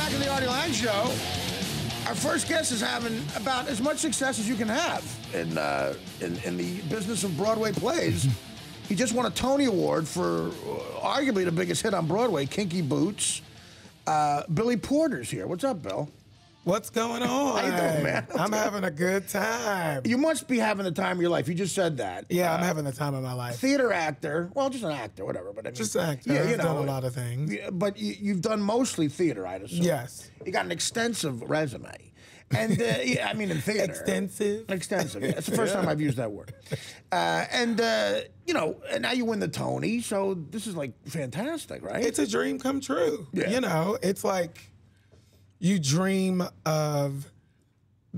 back to the Artie Lange Show. Our first guest is having about as much success as you can have in the business of Broadway plays. He just won a Tony Award for arguably the biggest hit on Broadway, Kinky Boots. Billy Porter's here. What's up, Bill? What's going on? How you doing, man? I'm having a good time. You must be having the time of your life. You just said that. Yeah, I'm having the time of my life. Theater actor. Well, just an actor, whatever. But I mean, just an actor. Yeah, I've done a lot of things. But you've done mostly theater, I'd assume. Yes. You got an extensive resume. And, yeah, I mean, in theater. Extensive? Extensive, yeah. It's the first time I've used that word. You know, and now you win the Tony, so this is, like, fantastic, right? It's a dream come true. Yeah. You know, it's like you dream of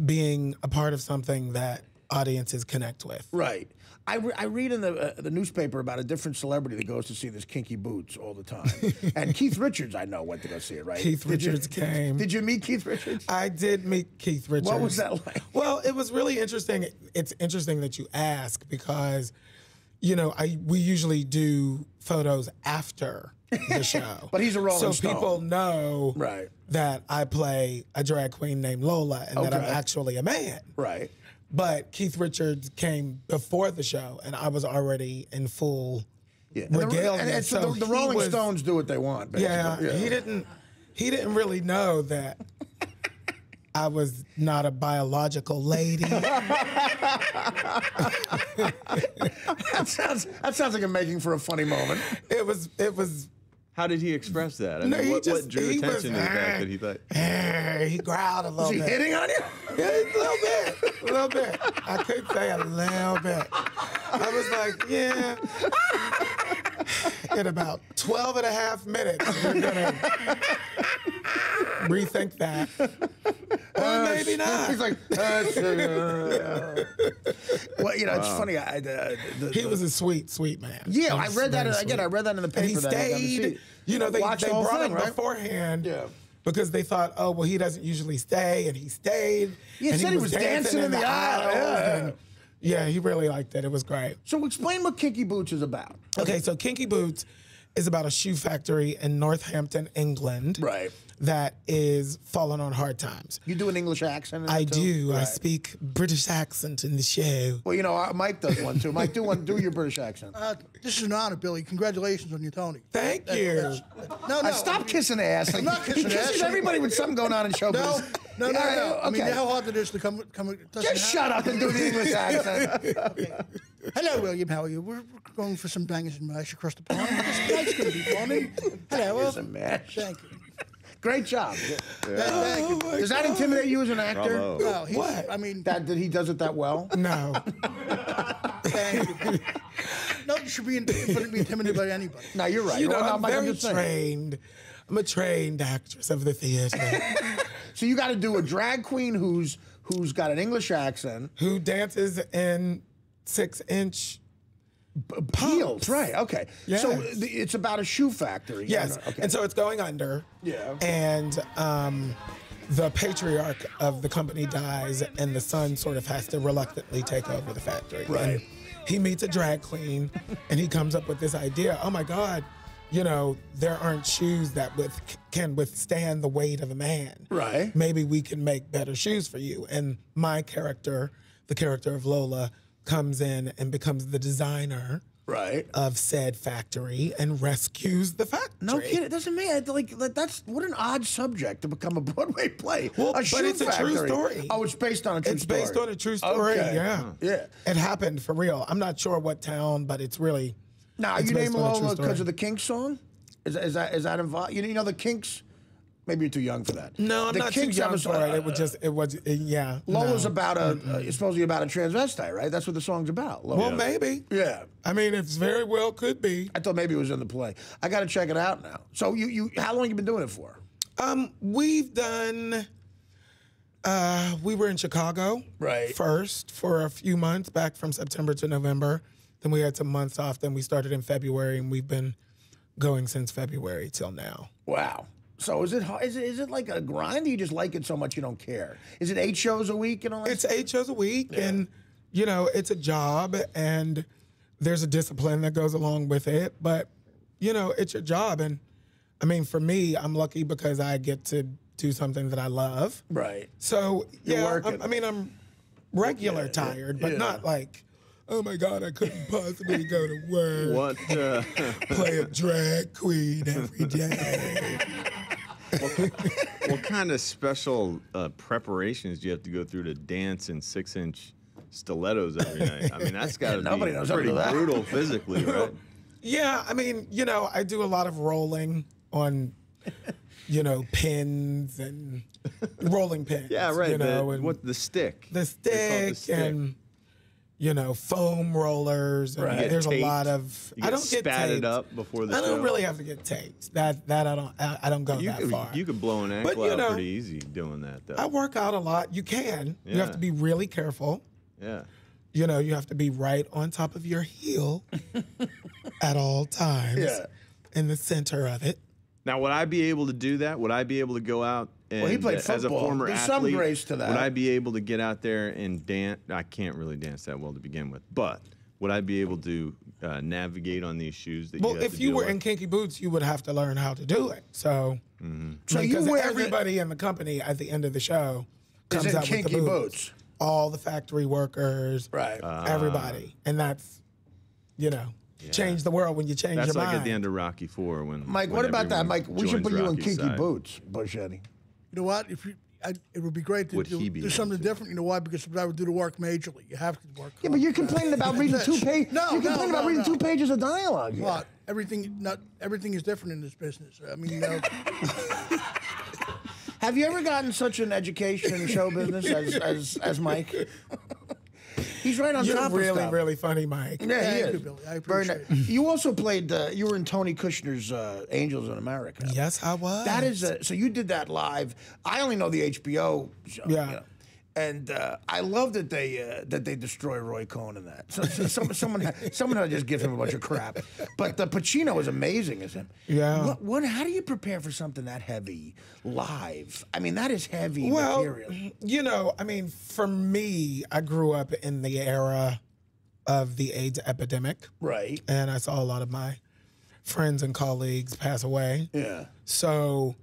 being a part of something that audiences connect with. Right. I read in the newspaper about a different celebrity that goes to see this Kinky Boots all the time. And Keith Richards, I know, went to go see it, right? Keith Richards came. Did you meet Keith Richards? I did meet Keith Richards. What was that like? Well, it was really interesting. It's interesting that you ask because, you know, we usually do photos after the show. But he's a Rolling Stone. So people know that I play a drag queen named Lola and that I'm actually a man. Right. But Keith Richards came before the show, and I was already in full regalia. And so the Rolling Stones do what they want, basically. Yeah, he didn't really know that I was not a biological lady. That sounds like a making for a funny moment. It was. How did he express that? I mean, what drew attention to the fact that he thought? He growled a little bit. Was he hitting on you? Yeah, a little bit. I could say a little bit. I was like, yeah. In about 12 and a half minutes, we're gonna rethink that. Or maybe not. He's like, well, you know, it's funny. He was a sweet, sweet man. Yeah, I read that again. I read that in the paper. And he stayed. You know, they brought him beforehand. Yeah. Because they thought, oh, well, he doesn't usually stay, and he stayed. Yeah, and said he was dancing in the aisle. Yeah, he really liked it. It was great. So explain what Kinky Boots is about. Okay, so Kinky Boots is about a shoe factory in Northampton, England. Right. That is falling on hard times. You do an English accent? I do. Right. I speak British accent in the show. Well, you know, Mike does one too. Mike, do your British accent. This is an honor, Billy. Congratulations on your Tony. Thank you. No, stop kissing ass. Like, I'm not kissing he ass. kisses everybody with something going on in show business. No. Okay. I mean, you know how hard it is to come. Just shut up and do the English accent. Okay. Hello, William. How are you? We're going for some bangers and mash across the pond. It's going to be funny. Hello. Bangers and mash. Thank you. Great job. Thank you. Does that intimidate you as an actor? Bravo. No, What? I mean, That he does it that well? No. thank you. No, you should be intimidated by anybody. No, you're right. You know, Well, I'm Mike, very just saying. trained. I'm a trained actress of the theater. So you got to do a drag queen who's got an English accent. Who dances in 6-inch Heels, right? Okay. Yes. So it's about a shoe factory. Yes. Okay. And so it's going under. Yeah. And the patriarch of the company dies, and the son sort of has to reluctantly take over the factory. Right. And he meets a drag queen, and he comes up with this idea. Oh my God, you know, there aren't shoes that can withstand the weight of a man. Right. Maybe we can make better shoes for you. And my character, the character of Lola, comes in and becomes the designer of said factory and rescues the factory. No kidding. It doesn't mean like that's what an odd subject to become a Broadway play. Well, but it's a true story. Oh, it's based on a true story. It's based on a true story. Okay. Yeah. Yeah. It happened for real. I'm not sure what town, but it's really. Now, it's you name based on a true Lola story. because of the Kinks song? Is that involved? You know the Kinks? Maybe you're too young for that. No, I'm the not too Kinks young for it. It was, yeah. Lola's no. about it's supposedly about a transvestite, right? That's what the song's about. Lola. Well, maybe. Yeah. I mean, it's very well could be. I thought maybe it was in the play. I got to check it out now. So how long you been doing it for? We've done. We were in Chicago first for a few months, back from September to November. Then we had some months off. Then we started in February, and we've been going since February till now. Wow. So is it like a grind? Or you just like it so much you don't care? Is it 8 shows a week and all that? It's 8 shows a week, and you know it's a job, and there's a discipline that goes along with it. But you know it's your job, and I mean for me, I'm lucky because I get to do something that I love. Right. So yeah, I'm regular Yeah, tired, but not like, oh my God, I couldn't possibly go to work. Play a drag queen every day. What kind of special preparations do you have to go through to dance in 6-inch stilettos every night? I mean, that's got to be pretty brutal physically, right? Yeah, I mean, I do a lot of rolling on, pins and rolling pins. Yeah, right. And the stick? The stick and, foam rollers. And right. There's a lot of. I don't get spatted taped. Up before the show. I don't really have to get taped. That I don't go that far. You could blow an ankle out pretty easy doing that, though. I work out a lot. You can. Yeah. You have to be really careful. Yeah. You have to be right on top of your heel at all times. Yeah. In the center of it. Now, would I be able to do that? Would I be able to go out and, he played football. as a former There's athlete, some grace to that. Would I be able to get out there and dance? I can't really dance that well to begin with, but would I be able to navigate on these shoes that you have if you were in kinky boots, you would have to learn how to do it. So, so because everybody in the company at the end of the show comes out with the boots. All the factory workers, right? Everybody, and that's, change the world when you change your mind. That's like at the end of Rocky IV when Mike, when what about that, Mike? We should put you in Rocky's kinky side. boots, Bushetti. You know what? It would be great to do something different. You know why? Because I would do the work majorly. You have to work. Yeah, but you're complaining about reading 2 pages. No, you're complaining about reading 2 pages of dialogue. What? Not everything is different in this business. I mean, have you ever gotten such an education in show business as Mike? He's right on top of You're stuff. really funny, Mike. Yeah, he is. Billy. I appreciate it. You also played. You were in Tony Kushner's Angels in America. Yes, I was. That is so you did that live. I only know the HBO show. Yeah. And I love that they destroy Roy Cohn in that. Someone had to just give him a bunch of crap. But Pacino is amazing as him. Yeah. How do you prepare for something that heavy live? I mean, that is heavy material. For me, I grew up in the era of the AIDS epidemic. Right. And I saw a lot of my friends and colleagues pass away. Yeah. So,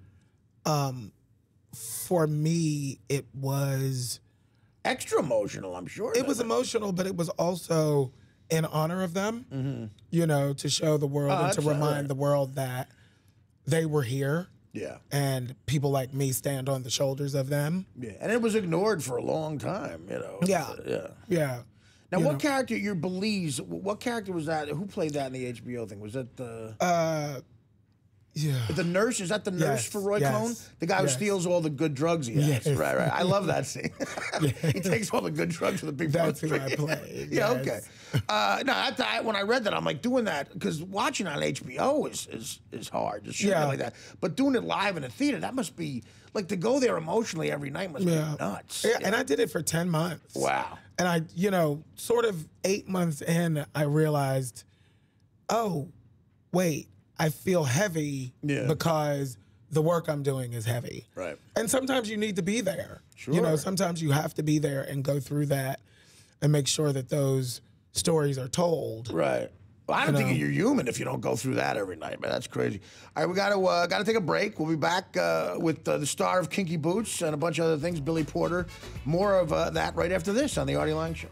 for me, it was extra emotional, I'm sure. It was emotional, but it was also in honor of them, to show the world and to remind the world that they were here. Yeah. And people like me stand on the shoulders of them. Yeah. And it was ignored for a long time, Yeah. Yeah. Now, what character, your Belize, what character was that? Who played that in the HBO thing? Was that the... Yeah. The nurse, is that the nurse for Roy Cohn? The guy who steals all the good drugs he has. Yes. Right. I love that scene. He takes all the good drugs for the people on the That's who street. I played. Yeah, yes. okay. When I read that, I'm like, doing that, because watching on HBO is hard, just shooting it like that. But doing it live in a theater, that must be, like, to go there emotionally every night must be nuts. Yeah, and I did it for 10 months. Wow. And I, sort of 8 months in, I realized, oh, wait, I feel heavy because the work I'm doing is heavy. Right. And sometimes you need to be there. Sure. Sometimes you have to be there and go through that and make sure that those stories are told. Right. Well, I don't think you're human if you don't go through that every night, man. That's crazy. All right, we got to take a break. We'll be back with the star of Kinky Boots and a bunch of other things, Billy Porter. More of that right after this on the Artie Lange Show.